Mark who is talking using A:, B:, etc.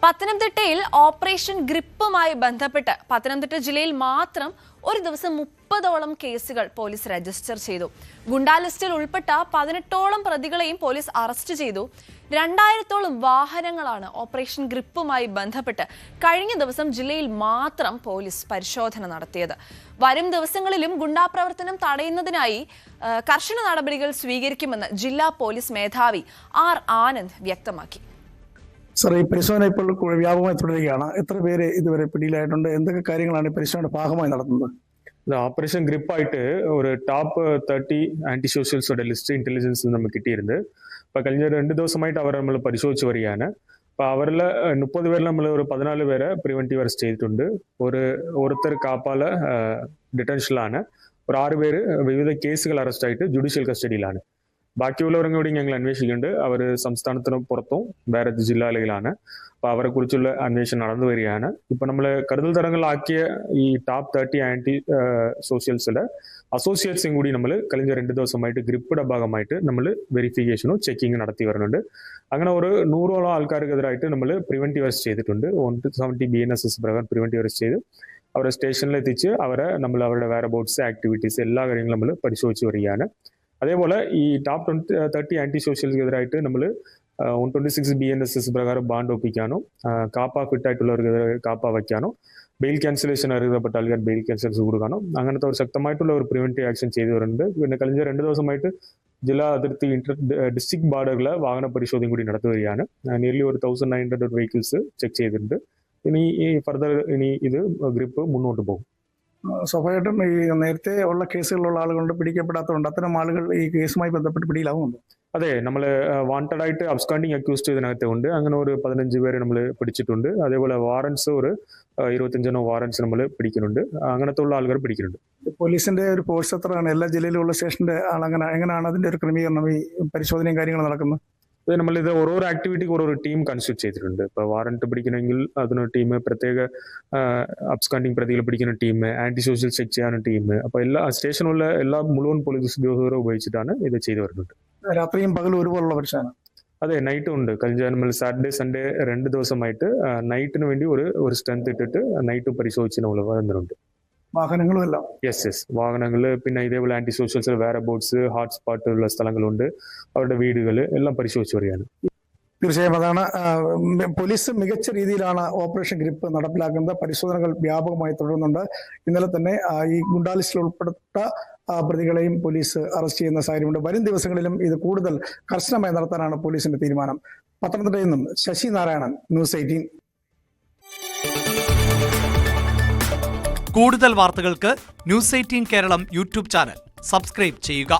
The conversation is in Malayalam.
A: പത്തനംതിട്ടയിൽ ഓപ്പറേഷൻ ഗ്രിപ്പുമായി ബന്ധപ്പെട്ട് പത്തനംതിട്ട ജില്ലയിൽ മാത്രം ഒരു ദിവസം 30ഓളം കേസുകൾ പോലീസ് രജിസ്റ്റർ ചെയ്തു. ഗുണ്ടാ ലിസ്റ്റിൽ ഉൾപ്പെട്ട 18ഓളം പ്രതികളെയും പോലീസ് അറസ്റ്റ് ചെയ്തു. 2000ഓളം വാഹനങ്ങളാണ് ഓപ്പറേഷൻ ഗ്രിപ്പുമായി ബന്ധപ്പെട്ട് കഴിഞ്ഞ ദിവസം ജില്ലയിൽ മാത്രം പോലീസ് പരിശോധന നടത്തിയത്. വരും ദിവസങ്ങളിലും ഗുണ്ടാപ്രവർത്തനം തടയുന്നതിനായി കർശന നടപടികൾ സ്വീകരിക്കുമെന്ന് ജില്ലാ പോലീസ് മേധാവി ആർ ആനന്ദ് വ്യക്തമാക്കി.
B: സർ, ഈ പരിശോധന ഇപ്പോൾ വ്യാപകമായി തുടരുകയാണ്. എത്ര പേര് ഇതുവരെ പിടിയിലായിട്ടുണ്ട്? എന്തൊക്കെ കാര്യങ്ങളാണ് ഈ പരിശോധനയുടെ ഭാഗമായി നടത്തുന്നത്?
C: ஆப்ரேஷன் கிரிப் ஆயிட்டு ஒரு டாப் 30 ஆன்டி சோஷியல்ஸோட லிஸ்ட் இன்டெலிஜென்ஸ் நம்ம கிட்டியிருந்து இப்போ കഴിഞ്ഞ 2 ദിവസമായിട്ട് അവർ നമ്മൾ പരിശോധിച്ച് വരികയാണ്. അപ്പോൾ അവരിൽ 30 പേരിൽ നമ്മൾ ഒരു 14 പേരെ പ്രിവെന്റീവ് അറസ്റ്റ് ചെയ്തിട്ടുണ്ട്. ഒരുത്തർ കാപ്പാല ഡിറ്റൻഷനിലാണ്. ഒരു 6 പേര് വിവിധ കേസുകൾ അറസ്റ്റ് ആയിട്ട് ജുഡീഷ്യൽ കസ്റ്റഡിയിലാണ്. ബാക്കിയുള്ളവരും കൂടി ഞങ്ങൾ അന്വേഷിക്കുന്നുണ്ട്. അവർ സംസ്ഥാനത്തിന് പുറത്തും വേറെ ജില്ലകളിലാണ്. അപ്പോൾ അവരെ കുറിച്ചുള്ള അന്വേഷണം നടന്നു വരികയാണ്. ഇപ്പൊ നമ്മൾ കരുതൽ തടങ്കലിലാക്കിയ ഈ ടോപ്പ് 30 ആന്റി സോഷ്യൽസിലെ അസോസിയേറ്റ്സും കൂടി നമ്മൾ കഴിഞ്ഞ 2 ദിവസമായിട്ട് ഗ്രിപ്പിയുടെ ഭാഗമായിട്ട് നമ്മൾ വെരിഫിക്കേഷനും ചെക്കിങ് നടത്തി വരുന്നുണ്ട്. അങ്ങനെ ഒരു 100ഓളം ആൾക്കാർക്കെതിരായിട്ട് നമ്മൾ പ്രിവെന്റീവ് അറസ്റ്റ് ചെയ്തിട്ടുണ്ട്. 170 BNSS പ്രകാരം പ്രിവെന്റീവ് അറസ്റ്റ് ചെയ്ത് അവരെ സ്റ്റേഷനിൽ എത്തിച്ച് നമ്മൾ അവരുടെ വേറെ ബോട്ട്സ് ആക്ടിവിറ്റീസ് എല്ലാ കാര്യങ്ങളും നമ്മൾ പരിശോധിച്ച് വരികയാണ്. അതേപോലെ ഈ ടോപ്പ് 30 ആന്റി സോഷ്യൽസിനെതിരായിട്ട് നമ്മൾ 126 BNSS പ്രകാരം ബാൻഡ് ഒപ്പിക്കാനോ കാപ്പ ഫിറ്റായിട്ടുള്ളവർക്ക് കാപ്പ വയ്ക്കാനോ ബെയിൽ ക്യാൻസലേഷൻ അറിയപ്പെട്ട ആൾക്കാർ ബെയിൽ ക്യാൻസൽസ് കൊടുക്കാനോ അങ്ങനത്തെ ഒരു ശക്തമായിട്ടുള്ള ഒരു പ്രിവെന്റീവ് ആക്ഷൻ ചെയ്തു വരുന്നുണ്ട്. പിന്നെ കഴിഞ്ഞ 2 ദിവസമായിട്ട് ജില്ലാ അതിർത്തി ഡിസ്ട്രിക്ട് ബോർഡറിലെ വാഹന പരിശോധന കൂടി നടത്തി വരികയാണ്. നിയർലി ഒരു 1900 വെഹിക്കിൾസ് ചെക്ക് ചെയ്തിട്ടുണ്ട്. ഇനി ഫർദർ ഇത് ഗ്രിപ്പ് മുന്നോട്ട് പോകും.
B: സ്വാഭാവികമായിട്ടും ഈ നേരത്തെ ഉള്ള കേസുകളിലുള്ള ആളുകളുണ്ട്, പിടിക്കപ്പെടാത്തതുണ്ട്. അത്തരം ആളുകൾ ഈ കേസുമായി ബന്ധപ്പെട്ട് പിടിയിലാവുന്നുണ്ട്.
C: അതെ, നമ്മൾ വാണ്ടഡ് ആയിട്ട് അബ്സ്കാൻഡിങ് അക്യൂസ്ഡ് ഇതിനകത്ത് ഉണ്ട്. അങ്ങനെ ഒരു 15 പേരെ നമ്മൾ പിടിച്ചിട്ടുണ്ട്. അതേപോലെ വാറന്റ്സ് ഒരു 25 വാറന്റ്സ് നമ്മൾ പിടിക്കുന്നുണ്ട്. അങ്ങനത്തെ ഉള്ള ആളുകൾ പിടിക്കുന്നുണ്ട്.
B: പോലീസിന്റെ ഒരു ഫോഴ്സ് എത്രയാണ്? എല്ലാ ജില്ലയിലുള്ള സ്റ്റേഷന്റെ എങ്ങനെയാണ് അതിന്റെ ഒരു ക്രമീകരണം, ഈ പരിശോധനയും കാര്യങ്ങളും നടക്കുന്നത്?
C: നമ്മളിത് ഓരോ ആക്ടിവിറ്റിക്ക് ഓരോ ടീം കൺസ്റ്റിറ്റ്യൂട്ട് ചെയ്തിട്ടുണ്ട്. ഇപ്പോൾ വാറന്റ് പിടിക്കണമെങ്കിൽ അതിനൊരു ടീം, പ്രത്യേക അബ്സ്കാൻഡിങ് പ്രതികൾ പിടിക്കുന്ന ടീം, ആന്റി സോഷ്യൽ ചെക്ക് ചെയ്യാനുള്ള ടീം. അപ്പോൾ എല്ലാ സ്റ്റേഷനിലുള്ള എല്ലാ മുഴുവൻ പോലീസ് ഉദ്യോഗസ്ഥരെ ഉപയോഗിച്ചിട്ടാണ് ഇത് ചെയ്തു വരുന്നത്.
B: രാത്രിയും പകലും ഒരുപോലുള്ള പരിശോധന?
C: അതെ, നൈറ്റും ഉണ്ട്. കഴിഞ്ഞ നമ്മൾ സാറ്റർഡേ സൺഡേ 2 ദിവസമായിട്ട് നൈറ്റിന് വേണ്ടി ഒരു സ്ട്രെങ്ത് ഇട്ടിട്ട് നൈറ്റും പരിശോധിച്ച് നമ്മൾ വരുന്നുണ്ട്.
B: വാഹനങ്ങളും എല്ലാം?
C: യെസ്. വാഹനങ്ങൾ, പിന്നെ ഇതേപോലെ ആന്റി സോഷ്യൽസിൽ വേറെ ബോട്ട്സ്, ഹോട്ട്സ്പോട്ടുള്ള സ്ഥലങ്ങളുണ്ട്, അവരുടെ വീടുകൾ എല്ലാം പരിശോധിച്ച് വരികയാണ്.
B: തീർച്ചയായും അതാണ്. പോലീസ് മികച്ച രീതിയിലാണ് ഓപ്പറേഷൻ ഗ്രിപ്പ് നടപ്പിലാക്കുന്നത്. പരിശോധനകൾ വ്യാപകമായി തുടരുന്നുണ്ട്. ഇന്നലെ തന്നെ ഈ ഗുണ്ടാ ലിസ്റ്റിൽ ഉൾപ്പെട്ട പ്രതികളെയും പോലീസ് അറസ്റ്റ് ചെയ്യുന്ന സാഹചര്യമുണ്ട്. വരും ദിവസങ്ങളിലും ഇത് കൂടുതൽ കർശനമായി നടത്താനാണ് പോലീസിന്റെ തീരുമാനം. പത്തനംതിട്ടയിൽ നിന്നും ശശി നാരായണൻ, ന്യൂസ് 18.
D: കൂടുതൽ വാർത്തകൾക്ക് news 18 Keralam YouTube channel subscribe ചെയ്യുക.